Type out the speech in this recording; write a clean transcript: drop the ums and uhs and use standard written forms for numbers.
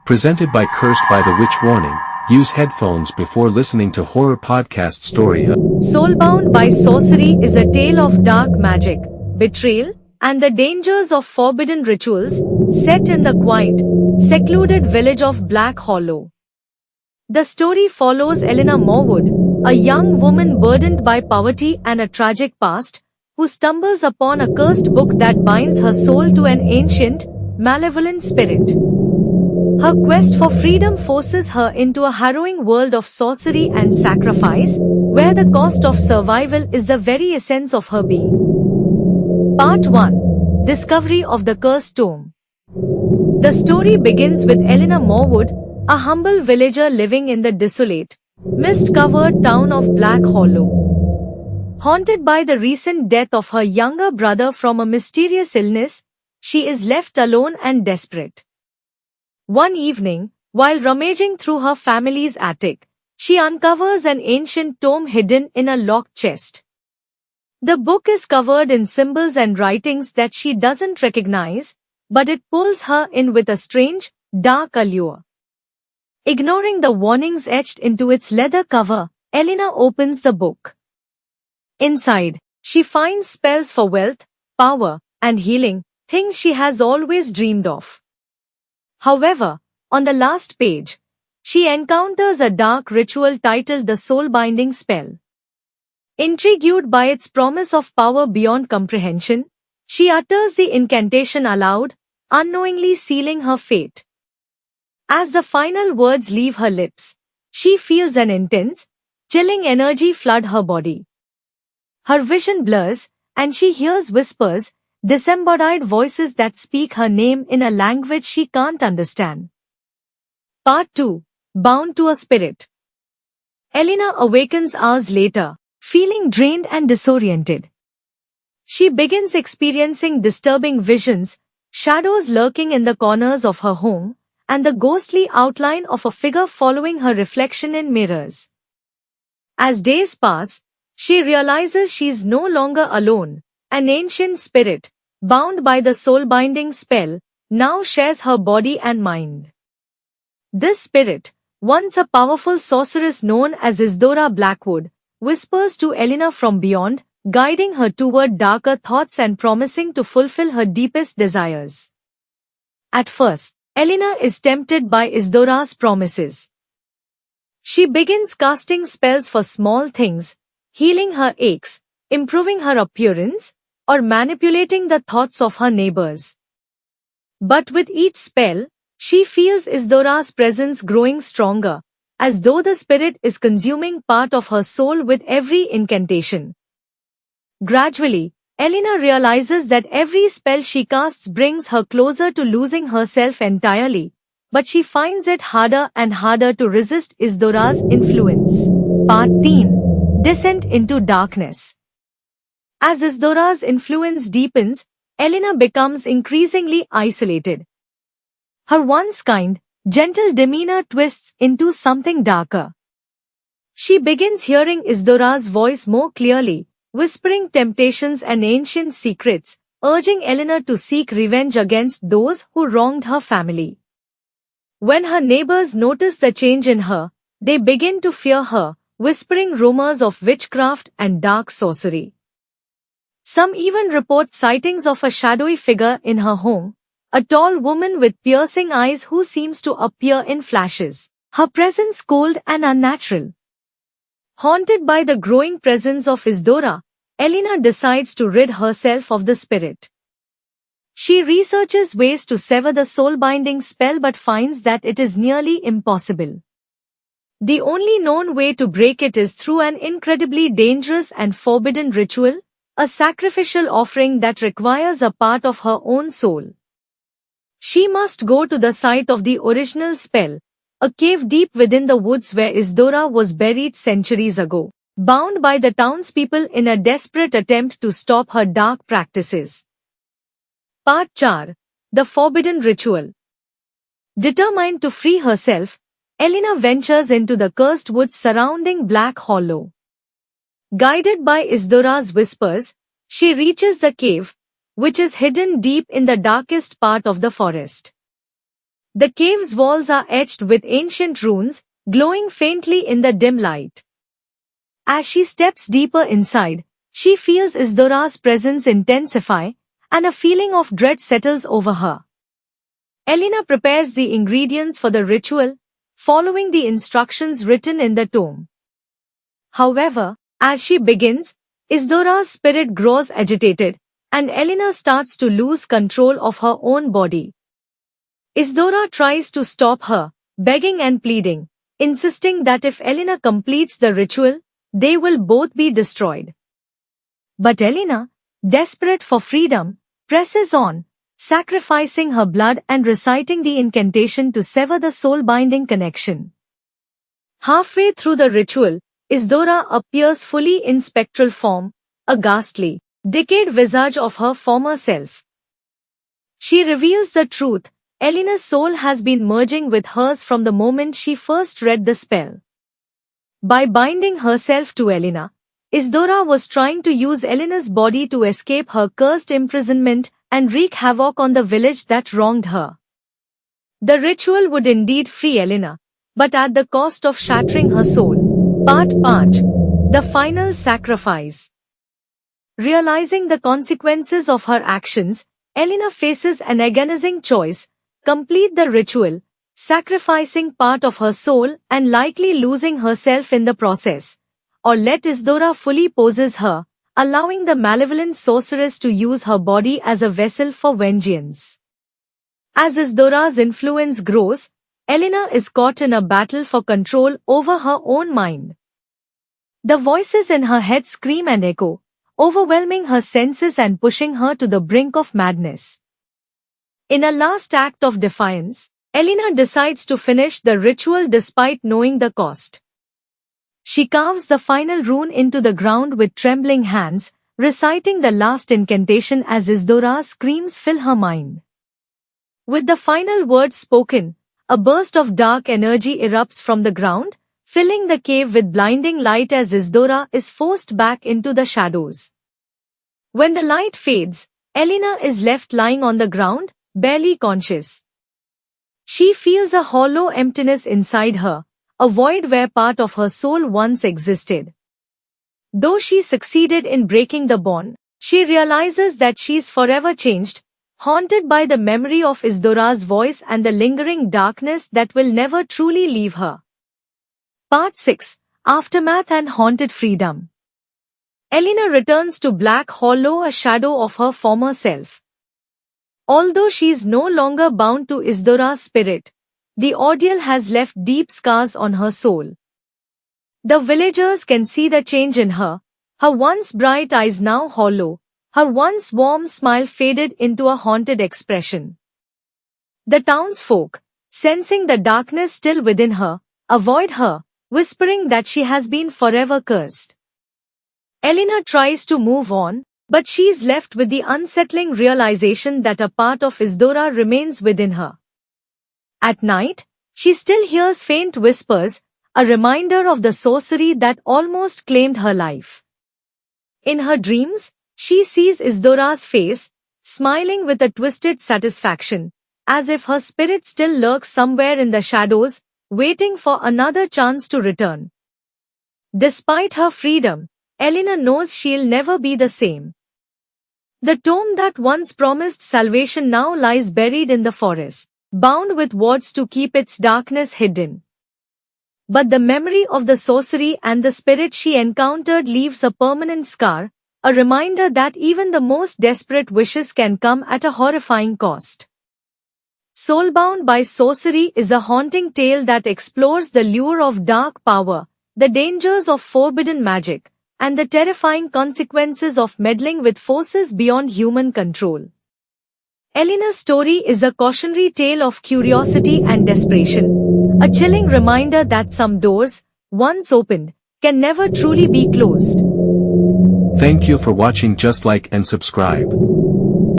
Presented by Cursed by the Witch. Warning, use headphones before listening to horror podcast story. Soulbound by Sorcery is a tale of dark magic, betrayal, and the dangers of forbidden rituals, set in the quiet, secluded village of Black Hollow. The story follows Eleanor Morwood, a young woman burdened by poverty and a tragic past, who stumbles upon a cursed book that binds her soul to an ancient, malevolent spirit. Her quest for freedom forces her into a harrowing world of sorcery and sacrifice, where the cost of survival is the very essence of her being. Part 1. Discovery of the Cursed Tome. The story begins with Eleanor Morwood, a humble villager living in the desolate, mist-covered town of Black Hollow. Haunted by the recent death of her younger brother from a mysterious illness, she is left alone and desperate. One evening, while rummaging through her family's attic, she uncovers an ancient tome hidden in a locked chest. The book is covered in symbols and writings that she doesn't recognize, but it pulls her in with a strange, dark allure. Ignoring the warnings etched into its leather cover, Eleanor opens the book. Inside, she finds spells for wealth, power, and healing, things she has always dreamed of. However, on the last page, she encounters a dark ritual titled the Soul-Binding Spell. Intrigued by its promise of power beyond comprehension, she utters the incantation aloud, unknowingly sealing her fate. As the final words leave her lips, she feels an intense, chilling energy flood her body. Her vision blurs, and she hears whispers, disembodied voices that speak her name in a language she can't understand. Part 2. Bound to a Spirit. Eleanor awakens hours later, feeling drained and disoriented. She begins experiencing disturbing visions, shadows lurking in the corners of her home, and the ghostly outline of a figure following her reflection in mirrors. As days pass, she realizes she is no longer alone. An ancient spirit, bound by the soul-binding spell, now shares her body and mind. This spirit, once a powerful sorceress known as Isidora Blackwood, whispers to Eleanor from beyond, guiding her toward darker thoughts and promising to fulfill her deepest desires. At first, Eleanor is tempted by Isidora's promises. She begins casting spells for small things, healing her aches, improving her appearance, or manipulating the thoughts of her neighbors. But with each spell, she feels Isidora's presence growing stronger, as though the spirit is consuming part of her soul with every incantation. Gradually, Eleanor realizes that every spell she casts brings her closer to losing herself entirely, but she finds it harder and harder to resist Isidora's influence. Part 3. Descent into Darkness. As Isidora's influence deepens, Eleanor becomes increasingly isolated. Her once kind, gentle demeanor twists into something darker. She begins hearing Isidora's voice more clearly, whispering temptations and ancient secrets, urging Eleanor to seek revenge against those who wronged her family. When her neighbors notice the change in her, they begin to fear her, whispering rumors of witchcraft and dark sorcery. Some even report sightings of a shadowy figure in her home, a tall woman with piercing eyes who seems to appear in flashes, her presence cold and unnatural. Haunted by the growing presence of Isidora, Eleanor decides to rid herself of the spirit. She researches ways to sever the soul-binding spell but finds that it is nearly impossible. The only known way to break it is through an incredibly dangerous and forbidden ritual, a sacrificial offering that requires a part of her own soul. She must go to the site of the original spell, a cave deep within the woods where Isidora was buried centuries ago, bound by the townspeople in a desperate attempt to stop her dark practices. Part 4. The Forbidden Ritual. Determined to free herself, Eleanor ventures into the cursed woods surrounding Black Hollow. Guided by Isidora's whispers, she reaches the cave, which is hidden deep in the darkest part of the forest. The cave's walls are etched with ancient runes, glowing faintly in the dim light. As she steps deeper inside, she feels Isdora's presence intensify, and a feeling of dread settles over her. Elena prepares the ingredients for the ritual, following the instructions written in the tome. However, as she begins, Isdora's spirit grows agitated, and Elena starts to lose control of her own body. Isdora tries to stop her, begging and pleading, insisting that if Elena completes the ritual, they will both be destroyed. But Elena, desperate for freedom, presses on, sacrificing her blood and reciting the incantation to sever the soul-binding connection. Halfway through the ritual, Isdora appears fully in spectral form, a ghastly, decayed visage of her former self. She reveals the truth: Elena's soul has been merging with hers from the moment she first read the spell. By binding herself to Elena, Isdora was trying to use Elena's body to escape her cursed imprisonment and wreak havoc on the village that wronged her. The ritual would indeed free Elena, but at the cost of shattering her soul. Part 5. The Final Sacrifice. Realizing the consequences of her actions, Elena faces an agonizing choice: complete the ritual, sacrificing part of her soul and likely losing herself in the process, or let Isdora fully possess her, allowing the malevolent sorceress to use her body as a vessel for vengeance. As Isdora's influence grows, Elena is caught in a battle for control over her own mind. The voices in her head scream and echo, overwhelming her senses and pushing her to the brink of madness. In a last act of defiance, Elena decides to finish the ritual despite knowing the cost. She carves the final rune into the ground with trembling hands, reciting the last incantation as Isdora's screams fill her mind. With the final words spoken, a burst of dark energy erupts from the ground, filling the cave with blinding light as Isdora is forced back into the shadows. When the light fades, Elena is left lying on the ground, barely conscious. She feels a hollow emptiness inside her, a void where part of her soul once existed. Though she succeeded in breaking the bond, she realizes that she's forever changed, haunted by the memory of Isdora's voice and the lingering darkness that will never truly leave her. Part 6. Aftermath and Haunted Freedom. Elena returns to Black Hollow, a shadow of her former self. Although she is no longer bound to Isdora's spirit, the ordeal has left deep scars on her soul. The villagers can see the change in her. Her once bright eyes now hollow, her once warm smile faded into a haunted expression. The townsfolk, sensing the darkness still within her, avoid her, whispering that she has been forever cursed. Elena tries to move on, but she is left with the unsettling realization that a part of Isdora remains within her. At night, she still hears faint whispers, a reminder of the sorcery that almost claimed her life. In her dreams, she sees Isdora's face, smiling with a twisted satisfaction, as if her spirit still lurks somewhere in the shadows, waiting for another chance to return. Despite her freedom, Elena knows she'll never be the same. The tome that once promised salvation now lies buried in the forest, bound with wards to keep its darkness hidden. But the memory of the sorcery and the spirit she encountered leaves a permanent scar, a reminder that even the most desperate wishes can come at a horrifying cost. Soulbound by Sorcery is a haunting tale that explores the lure of dark power, the dangers of forbidden magic, and the terrifying consequences of meddling with forces beyond human control. Elena's story is a cautionary tale of curiosity and desperation, a chilling reminder that some doors, once opened, can never truly be closed. Thank you for watching. Just like and subscribe.